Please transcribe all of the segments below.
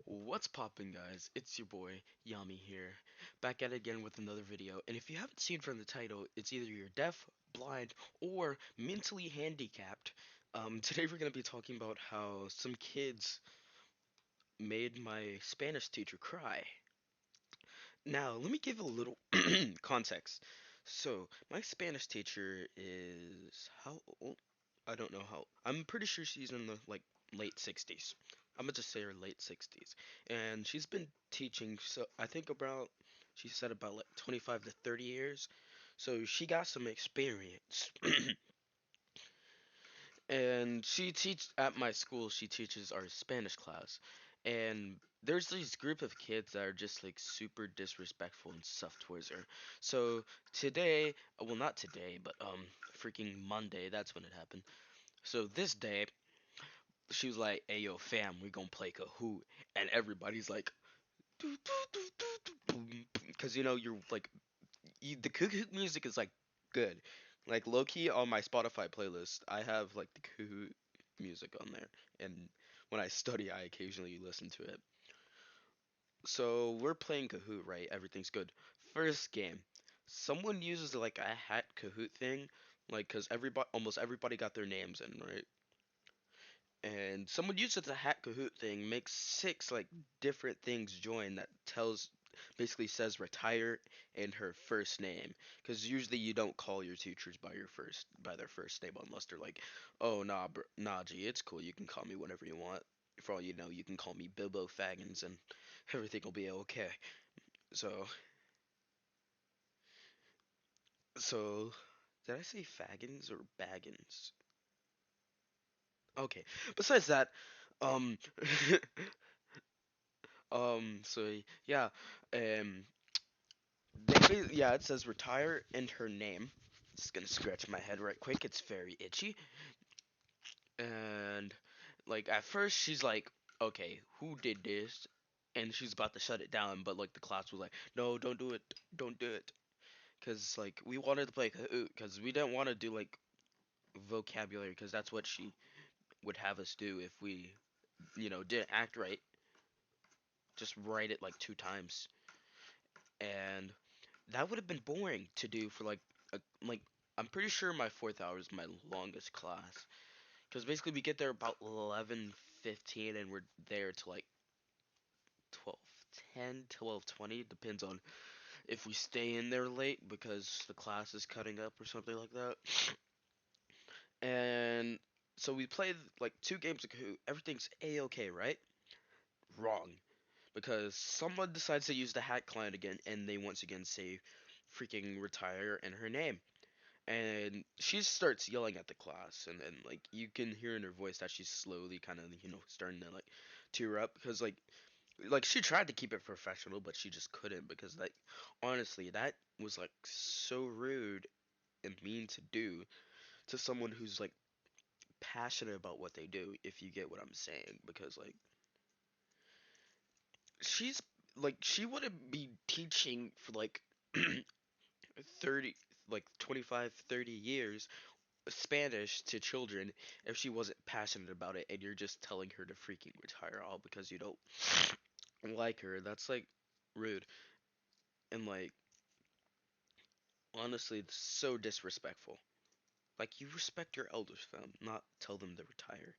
What's poppin', guys? It's your boy Yami here, back at it again with another video. And if you haven't seen from the title, it's either you're deaf, blind, or mentally handicapped. Today we're gonna be talking about how some kids made my Spanish teacher cry. Now, let me give a little context. So, my Spanish teacher is how old? I don't know how. I'm pretty sure she's in the late 60s. I'm gonna just say her late 60s. And she's been teaching, so I think about, she said about like 25 to 30 years. So she got some experience. And she teaches at my school, she teaches our Spanish class. And there's this group of kids that are just like super disrespectful and stuff towards her. So today, well not today, but freaking Monday, that's when it happened. So this day, she was like, "Hey yo, fam, we gonna play Kahoot," and everybody's like, because you're like, the Kahoot music is like good, like low key on my Spotify playlist. I have like the Kahoot music on there, and when I study, I occasionally listen to it. So we're playing Kahoot, right? Everything's good. First game, someone uses like a hat Kahoot thing, like because everybody, almost everybody got their names in, right? And someone uses the hat Kahoot thing, makes six like different things join that tells basically says retire and her first name, because usually you don't call your teachers by their first name unless they're like, oh nah nah G, it's cool, you can call me whatever you want. For all you know, you can call me Bilbo Faggins and everything will be okay. So so did I say Faggins or Baggins? Okay. Besides that, um so yeah, um, yeah, it says retire and her name. Just gonna scratch my head right quick. It's very itchy. And like at first she's like, okay, who did this? And she's about to shut it down, but like the class was like, no, don't do it, don't do it, because like we wanted to play Kahoot, because we didn't want to do like vocabulary, because that's what she would have us do if we, didn't act right. Just write it like two times, and that would have been boring to do for like I'm pretty sure my fourth hour is my longest class, because basically we get there about 11:15 and we're there to like 12:10, 12:20, depends on if we stay in there late because the class is cutting up or something like that. And so we played like two games of Kahoot. Everything's a-okay, right? Wrong, because someone decides to use the hack client again and they once again say freaking retire and her name. And she starts yelling at the class, and then like you can hear in her voice that she's slowly kind of starting to like tear up, because like she tried to keep it professional but she just couldn't, because like honestly that was like so rude and mean to do to someone who's like passionate about what they do, if you get what I'm saying. Because like she's like she wouldn't be teaching for like 30, like 25, 30 years Spanish to children if she wasn't passionate about it, and you're just telling her to freaking retire all because you don't like her. That's like rude. And like honestly, it's so disrespectful. Like, you respect your elders, fam, not tell them to retire.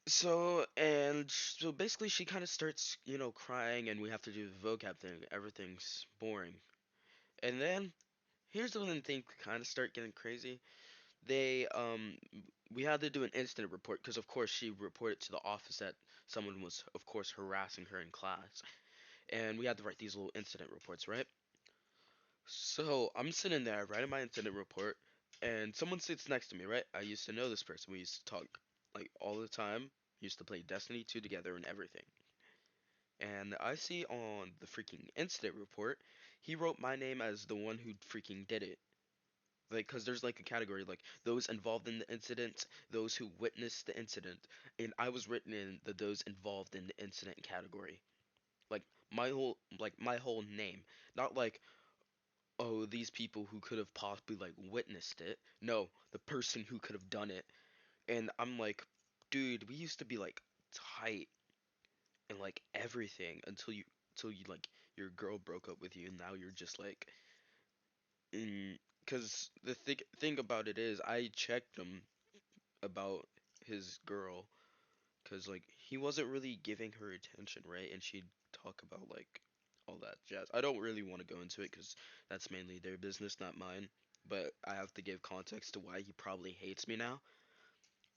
So basically she kind of starts, crying, and we have to do the vocab thing. Everything's boring. And then here's when things kind of start getting crazy. They we had to do an incident report, because of course she reported to the office that someone was of course harassing her in class, and we had to write these little incident reports, right? So I'm sitting there writing my incident report, and someone sits next to me, right? I used to know this person. We used to talk like all the time. Used to play Destiny 2 together and everything. And I see on the freaking incident report, he wrote my name as the one who freaking did it. Like, because there's like a category like those involved in the incident, those who witnessed the incident, and I was written in the those involved in the incident category. Like my whole name, not like, oh, these people who could have possibly like witnessed it. No, the person who could have done it. And I'm like, dude, we used to be like tight. and like everything until you like your girl broke up with you and now you're just like because the thing about it is I checked him about his girl because like he wasn't really giving her attention, right? And she'd talk about like all that jazz. I don't really want to go into it because that's mainly their business, not mine. But I have to give context to why he probably hates me now.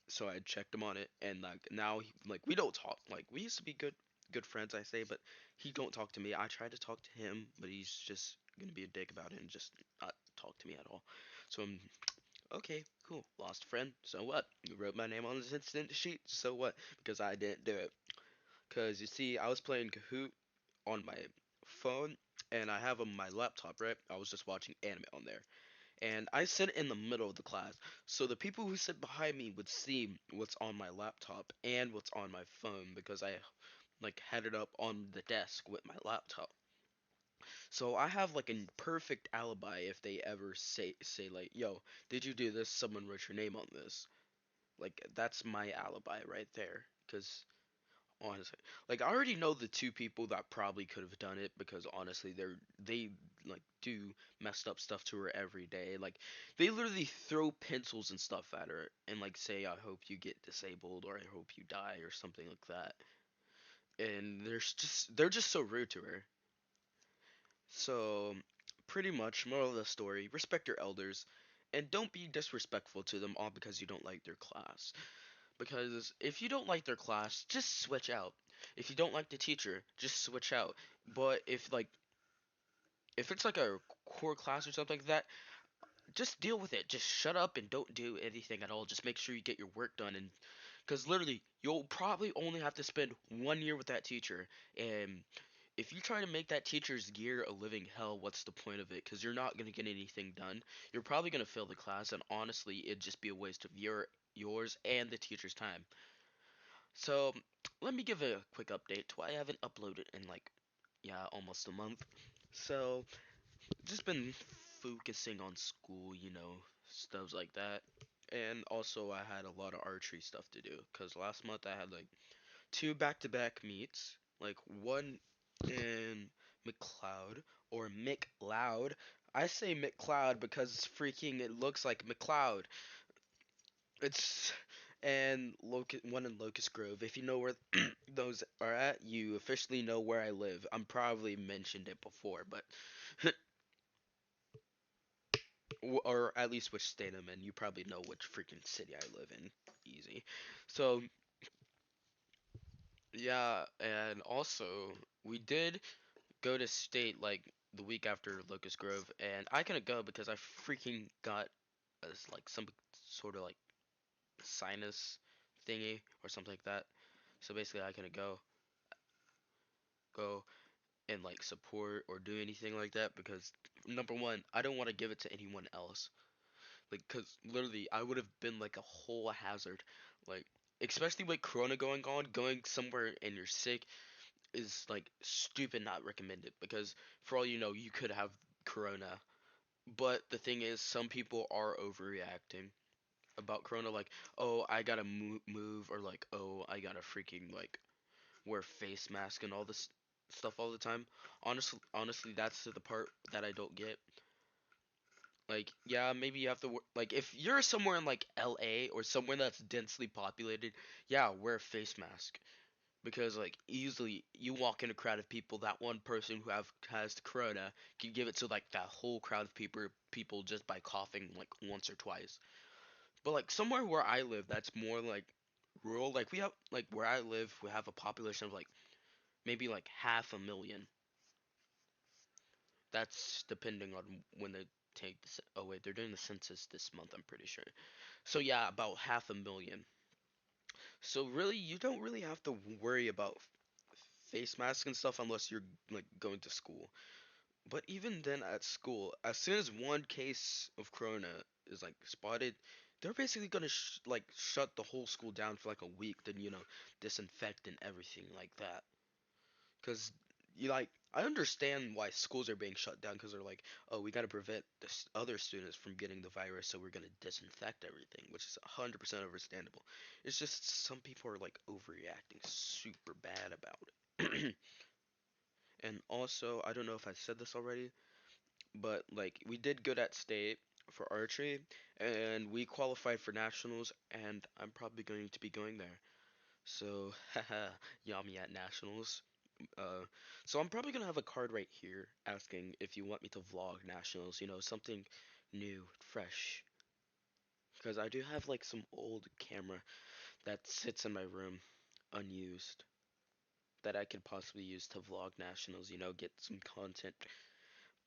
So I checked him on it, and like now, like we don't talk. Like we used to be good friends, I say, but he don't talk to me. I tried to talk to him, but he's just gonna be a dick about it and just not talk to me at all. So I'm okay, cool. Lost a friend. So what? You wrote my name on this incident sheet. So what? Because I didn't do it. Cause you see, I was playing Kahoot on my phone, and I have on my laptop, right? I was just watching anime on there, and I sit in the middle of the class, so the people who sit behind me would see what's on my laptop and what's on my phone because I like had it up on the desk with my laptop. So I have like a perfect alibi if they ever say like, "Yo, did you do this? Someone wrote your name on this." Like that's my alibi right there. Cause honestly, like I already know the two people that probably could have done it because honestly, they like do messed up stuff to her every day. Like they literally throw pencils and stuff at her and like say, "I hope you get disabled" or "I hope you die" or something like that. And they're just so rude to her. So, pretty much, moral of the story, respect your elders and don't be disrespectful to them all because you don't like their class. Because if you don't like their class, just switch out. If you don't like the teacher, just switch out. But if it's like a core class or something like that, just deal with it. Just shut up and don't do anything at all. Just make sure you get your work done and because literally you'll probably only have to spend 1 year with that teacher and if you try to make that teacher's year a living hell, what's the point of it? Because you're not going to get anything done. You're probably going to fail the class, and honestly, it'd just be a waste of yours and the teacher's time. So, let me give a quick update to why I haven't uploaded in like, yeah, almost a month. So, just been focusing on school, stuff like that. And also, I had a lot of archery stuff to do because last month I had like two back-to-back meets, like one in McLeod or McLeod. I say McLeod because it's freaking it looks like McLeod. It's and one in Locust Grove. If you know where those are at, you officially know where I live. I'm probably mentioned it before, but or at least which state I'm in. You probably know which freaking city I live in. Easy. So yeah, and also we did go to state like the week after Locust Grove, and I couldn't go because I freaking got like some sort of like sinus thingy or something like that. So basically, I couldn't go and like support or do anything like that because number one, I don't want to give it to anyone else. Like, cause literally, I would have been like a whole hazard. Like, especially with Corona going on, going somewhere and you're sick is like stupid, not recommended because for all you know, you could have Corona. But the thing is, some people are overreacting about Corona, like, oh, I gotta move, or like, oh, I gotta freaking like wear face mask and all this stuff all the time. Honestly, that's the part that I don't get. Like, yeah, maybe you have to like if you're somewhere in like LA or somewhere that's densely populated, yeah, wear a face mask because like easily you walk in a crowd of people, that one person who has the corona can give it to like that whole crowd of people just by coughing like once or twice. But like somewhere where I live, that's more like rural. Like we have like where I live, we have a population of like maybe like 500,000. That's depending on when they take the. Oh wait, they're doing the census this month. I'm pretty sure. So yeah, about 500,000. So really, you don't really have to worry about face masks and stuff unless you're like going to school. But even then at school, as soon as one case of corona is like spotted, they're basically gonna like shut the whole school down for like a week, then disinfect and everything like that. Cause you like I understand why schools are being shut down because they're like, oh, we gotta prevent the other students from getting the virus, so we're gonna disinfect everything, which is 100% understandable. It's just some people are like overreacting super bad about it. And also, I don't know if I said this already, but like we did good at state for archery, and we qualified for nationals, and I'm probably going to be going there. So, haha, Yami at nationals. Uh, so I'm probably gonna have a card right here asking if you want me to vlog nationals, something new, fresh. Because I do have like some old camera that sits in my room, unused, that I could possibly use to vlog nationals, get some content.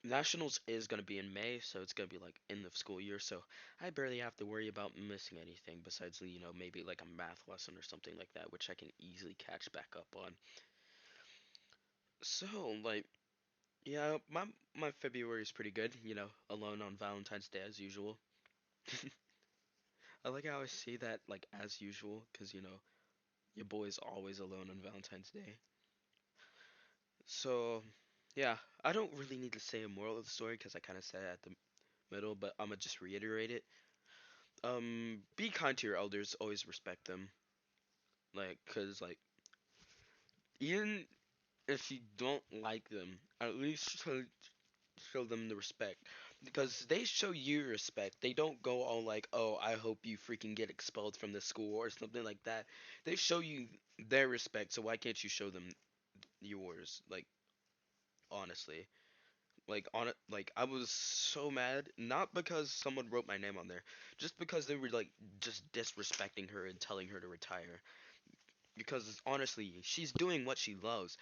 Nationals is gonna be in May, so it's gonna be like end of school year, so I barely have to worry about missing anything besides, maybe like a math lesson or something like that, which I can easily catch back up on. So, like, yeah, my February is pretty good, alone on Valentine's Day as usual. I like how I say that like as usual, cause your boy's always alone on Valentine's Day. So, yeah, I don't really need to say a moral of the story because I kind of said it at the middle, but I'm gonna just reiterate it. Be kind to your elders, always respect them. Like, cause like even if you don't like them, at least show them the respect because they show you respect. They don't go all like, "Oh, I hope you freaking get expelled from this school" or something like that. They show you their respect, so why can't you show them yours? Like honestly, like I was so mad not because someone wrote my name on there, just because they were like just disrespecting her and telling her to retire. Because honestly, she's doing what she loves.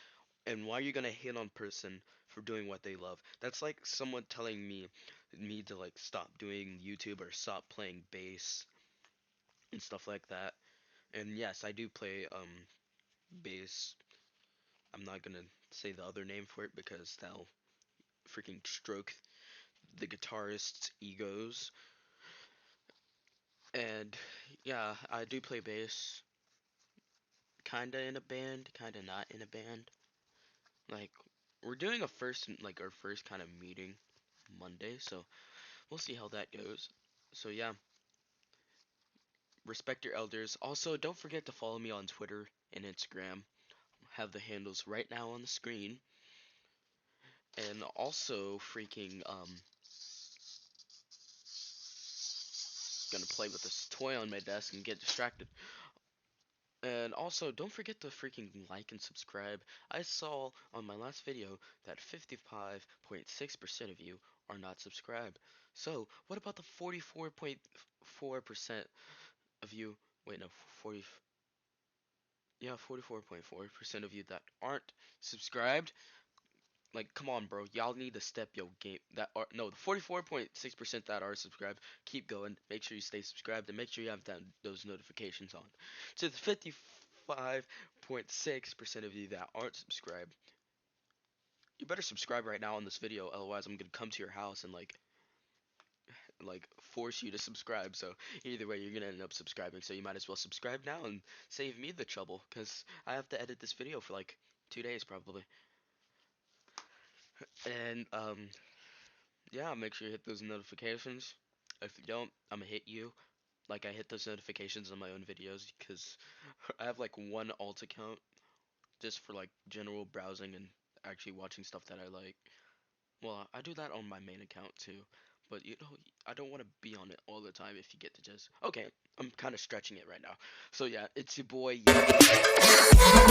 And why are you gonna hate on person for doing what they love? That's like someone telling me to like stop doing YouTube or stop playing bass and stuff like that. And yes, I do play bass. I'm not gonna say the other name for it because that'll freaking stroke the guitarist's egos. And yeah, I do play bass. Kinda in a band, kinda not in a band. Like we're doing like our first kind of meeting Monday, so we'll see how that goes. So yeah, respect your elders. Also, don't forget to follow me on Twitter and Instagram. Have the handles right now on the screen. And also, freaking gonna play with this toy on my desk and get distracted. And also, don't forget to freaking like and subscribe. I saw on my last video that 55.6% of you are not subscribed. So, what about the 44.4% of you? Wait, no, 40. Yeah, 44.4% of you that aren't subscribed. Like, come on, bro. Y'all need to step your game. That are no, the 44.6% that are subscribed. Keep going. Make sure you stay subscribed and make sure you have those notifications on. To the 55.6% of you that aren't subscribed, you better subscribe right now on this video. Otherwise, I'm gonna come to your house and like force you to subscribe. So either way, you're gonna end up subscribing. So you might as well subscribe now and save me the trouble, cause I have to edit this video for like 2 days probably. And yeah, make sure you hit those notifications. If you don't, I'm gonna hit you. Like I hit those notifications on my own videos, cause I have like one alt account just for like general browsing and actually watching stuff that I like. Well, I do that on my main account too, but I don't want to be on it all the time if you get to just. Okay, I'm kind of stretching it right now. So yeah, it's your boy Yami.